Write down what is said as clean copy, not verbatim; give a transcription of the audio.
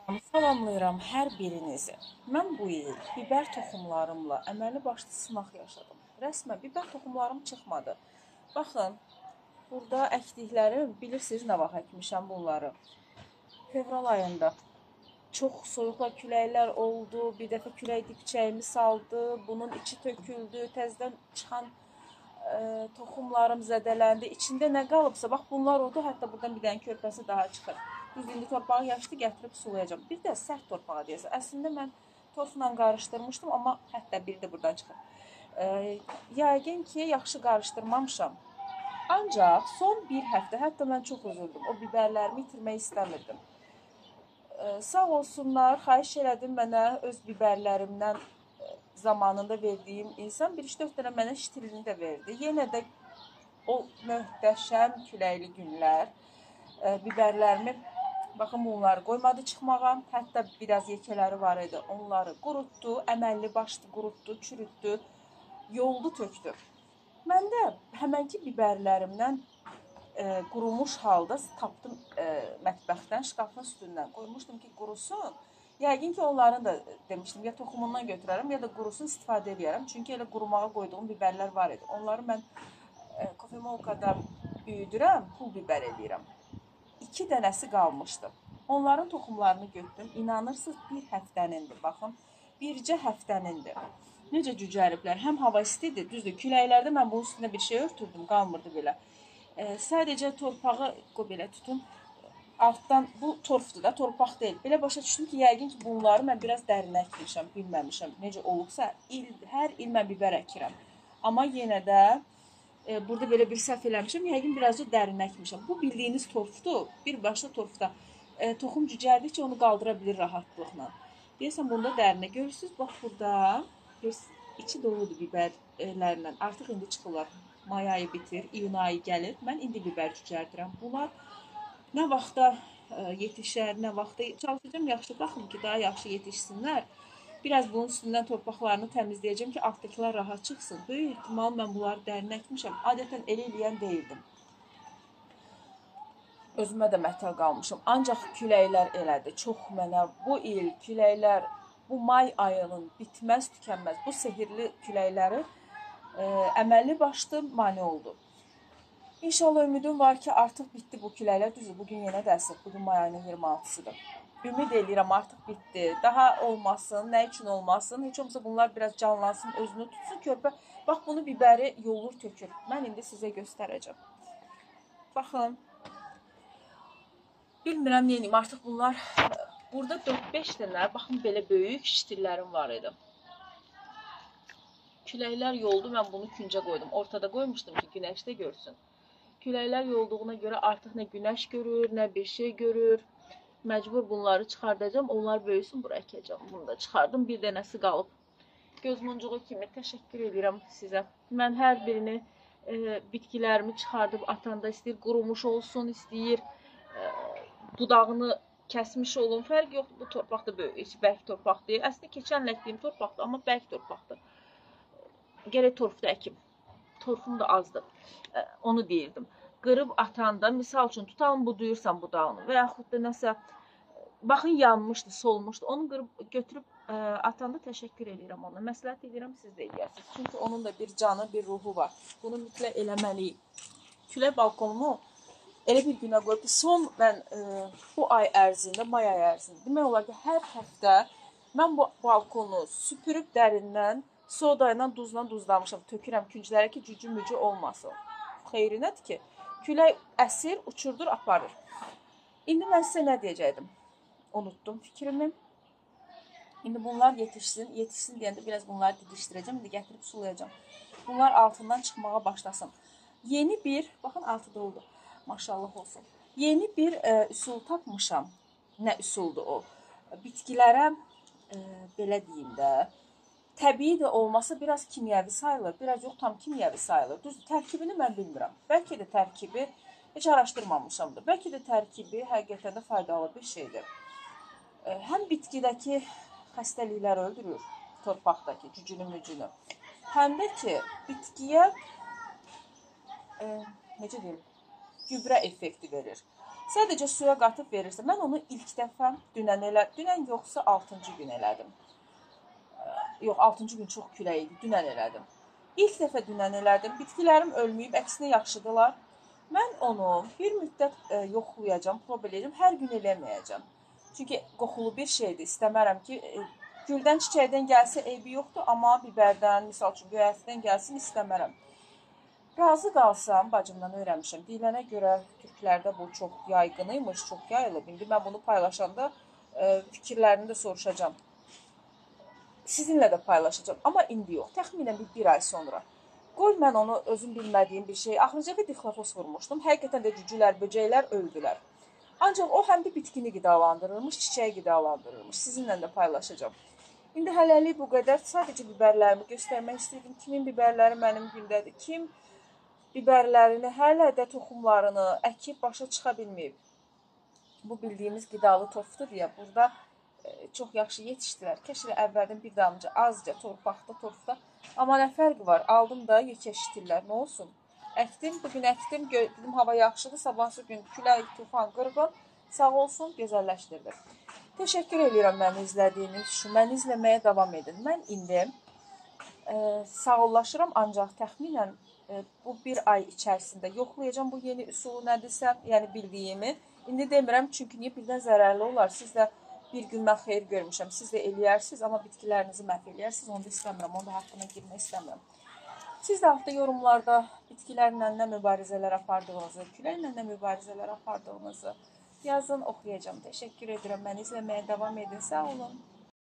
Salamlayıram hər birinizi. Mən bu il biber toxumlarımla əməlli başlı sınaq yaşadım. Rəsmən biber toxumlarım çıxmadı. Baxın, burada əkdiklərim, bilirsiniz nə vaxt əkmişəm bunları. Fevral ayında çox soyuqla küləklər oldu. Bir dəfə külək dibçəyimi saldı. Bunun içi töküldü. Təzədən çıxan toxumlarım zədələndi. İçində nə qalıbsa, bax bunlar oldu. Hətta buradan bir dənə körpəsi daha çıxır. Düz indi torpağı yaşdı, gətirib sulayacağam. Bir də sərt torpağa deyəsən. Əslində mən torfla qarışdırmışdım, amma hətta biri də buradan çıxır. Yəqin ki, yaxşı qarışdırmamışam. Ancaq son bir həftə, hətta mən çox üzüldüm. O biberlərimi itirmək istəmirdim. Sağ olsunlar, xahiş elədim mənə öz biberlərimdən zamanında verdiyim insan 1-4 dənə mənə ştilini də verdi. Yenə də o möhtəşəm küləkli günlər biberlərimi, baxın bunları qoymadı çıxmağa. Hətta biraz yekələri var idi. Onları qurutdu, əməlli başlı qurutdu, çürütdü, yoldu, tökdü. Mən də həmənki biberlərimdən qurumuş halda tapdım mətbəxdən, şkafın üstündən qoymuşdum ki, qurusun. Yəqin ki, onların da demişdim, ya toxumundan götürərəm, ya da qurusun istifadə edərəm. Çünki elə qurumağa qoyduğum biberlər var idi. Onları mən kofemolkada büyüdürəm, pul biber edirəm. 2 dənəsi qalmışdı. Onların toxumlarını götürdüm. İnanırsınız, bir həftənindir. Baxın, bircə həftənindir. Necə cücəriblər. Həm hava istidir, düzdür. Küləklərdə mən bunun üstündə bir şey örtürdüm, qalmırdı belə. Sadəcə torpağı belə tutum. Altdan bu torfdur da, torpaq deyil. Belə başa düşdüm ki, yəqin ki, bunları mən biraz dərinə əkmişəm, bilməmişəm. Necə olubsa, hər il mən biber əkirəm. Amma yenə də burada belə bir səhv eləmişəm. Yəqin birazcık dərinə əkmişəm. Bu bildiyiniz torfdur. Birbaşa torfda. Toxum cücərdikcə onu qaldıra bilir rahatlıqla. Deyəsən bunda dərinə. Görürsünüz, bax burada içi doludur biberlərlə. Artıq indi çıxırlar. May ayı bitir, iyun ayı gəlir. Mən indi biber cücərdirəm. Bunlar nə vaxta yetişər, nə vaxta çalışacağım yaxşı baxın ki, daha yaxşı yetişsinlər. Biraz bunun üstündən torpaqlarını təmizləyəcəm ki, altdakılar rahat çıxsın. Böyük ehtimal mən bunları dərin əkmişəm. Adətən elə eləyən deyildim. Özümə də mətəl qalmışım. Ancaq küləklər elədi. Çox mənə bu il küləklər, bu may ayının bitməz, tükənməz, bu sehirli küləkləri əməlli başlı mane oldu. İnşallah ümidim var ki, artıq bitdi bu küləklər. Düzdür, bugün yenə də əsir. Bugün may ayının 26-sıdır. Ümid edirəm artıq bitdi. Daha olmasın, nə üçün olmasın? Heç olmasa bunlar biraz canlansın, özünü tutsun. Körpə, bax bunu biberi yolur, tökür. Mən indi sizə göstərəcəm. Baxın. Bilmirəm neyim, artıq bunlar burada 4-5 dənə, baxın belə böyük ştillərim var idi. Küləklər yoldu, mən bunu küncə qoydum. Ortada qoymuşdum ki, günəşdə görsün. Küləklər yolduğuna görə artıq nə günəş görür, nə bir şey görür. Məcbur bunları çıxardacağım, onlar böyüsün, bura əkəcəm. Bunu da çıxardım, bir dənəsi qalıb. Göz muncuğu kimi təşəkkür edirəm sizə. Mən hər birini bitkilərimi çıxardıb atanda istəyir qurumuş olsun, istəyir budağını kəsmiş olun. Fərq yoxdur, bu torpaq da böyük, bərk torpaq deyil. Əslində keçən əkdiyim torpaqdır, amma bərk torpaqdır. Gərək torfda əkim. Torfum da azdır. Onu deyirdim. Qırıb atanda, misal üçün tutalım buduyursan budağını və yaxud da nəsə, baxın yanmışdı, solmuşdu. Onu qırıb götürüb atanda təşəkkür edirəm ona. Məsləhət edirəm, siz də eləyəsiniz. Çünki onun da bir canı, bir ruhu var. Bunu mütləq eləməliyik. Külək balkonumu elə bir günə qoyub ki, son mən bu ay ərzində, may ay ərzində, demək olar ki, hər həftə mən bu balkonu süpürüb dərindən soda ilə, duzla duzlamışam, tökürəm künclərə ki, cücü-mücü olmasın. Xeyrinədir ki, külək əsir, uçurdur, aparır. İndi mən sizə nə deyəcəkdim? Unutdum fikrimi. İndi bunlar yetişsin. Yetişsin deyəndə biraz bunları didişdirəcəm. İndi gətirib sulayacağım. Bunlar altından çıxmağa başlasın. Yeni bir, baxın altı doldu. Maşallah olsun. Yeni bir üsul tapmışam. Nə üsuldur o? Bitkilərə, belə deyim də, təbii də olmasa biraz kimyəvi sayılır, biraz yox tam kimyəvi sayılır. Düzdür, tərkibini mən bilmirəm. Bəlkə də tərkibi heç araşdırmamışamdır. Bəlkə də tərkibi həqiqətən də faydalı bir şeydir. Həm bitkidəki xəstəlikləri öldürür, torpaqdakı cücünü-mücünü. Həm də ki, bitkiyə necə deyim, gübrə effekti verir. Sadəcə suya qatıb verirsə, mən onu ilk dəfə dünən yoxsa 6-cı gün elədim. Yox, 6-cı gün çox külək idi, dünən elədim. İlk dəfə dünən elədim. Bitkilərim ölməyib, əksinə yaxşıdılar. Mən onu bir müddət yoxlayacağam, proba eləyəcəm, hər gün eləməyəcəm. Çünki qoxulu bir şeydir, istəmərəm ki, güldən, çiçəkdən gəlsə eybi yoxdur, amma biberdən, misal üçün göyərtidən gəlsin istəmərəm. Razı qalsam, bacımdan öyrənmişəm, deyilənə görə türklərdə bu çox yaygınıymış, çox yayılıb. İndi mən bunu paylaşanda fikirlərini də soruşacağam. Sizinlə də paylaşacağım, amma indi yox, təxminən bir ay sonra. Qoy mən onu özüm bilmədiyim bir şey, axırıncı bir dixlofos vurmuşdum, həqiqətən də cücülər, böcəklər öldülər. Ancaq o həm də bitkini qidalandırırmış, çiçəyi qidalandırırmış, sizinlə də paylaşacağım. İndi hələlik bu qədər, sadəcə biberlərimi göstərmək istəyirdim, kimin biberləri mənim gündədir, kim biberlərini, hələ də toxumlarını əkib başa çıxa bilməyib. Bu bildiyimiz qidalı toftur deyə burada çox yaxşı yetişdilər. Keşke əvvəldən bir damcı azca torpaqda. Amma nə fərqi var? Aldım da yetişdirlər. Nə olsun? Əkdim, bugün əkdim, dedim hava yaxşıdır. Sabahsı gün külək, tufan, qırğın sağ olsun, gözəlləşdirdi. Təşəkkür edirəm məni izlədiyiniz üçün. Məni izləməyə davam edin. Mən indi sağollaşıram, ancaq təxminən bu bir ay içərisində yoxlayacağım bu yeni üsulu nədirsə, yəni bildiyimi. İndi demirəm, çünki niyə birdən zərərli olar. Siz də bir gün mən xeyir görmüşəm, siz də eləyərsiniz, amma bitkilərinizi məhv eləyərsiniz, onu da istəmirəm, onu da haqqına girmək istəmirəm. Siz də altda yorumlarda bitkilərlə nə mübarizələr apardığınızı, küləklə nə mübarizələr apardığınızı yazın, oxuyacağım. Təşəkkür edirəm, məni izləməyə davam edin, sağ olun.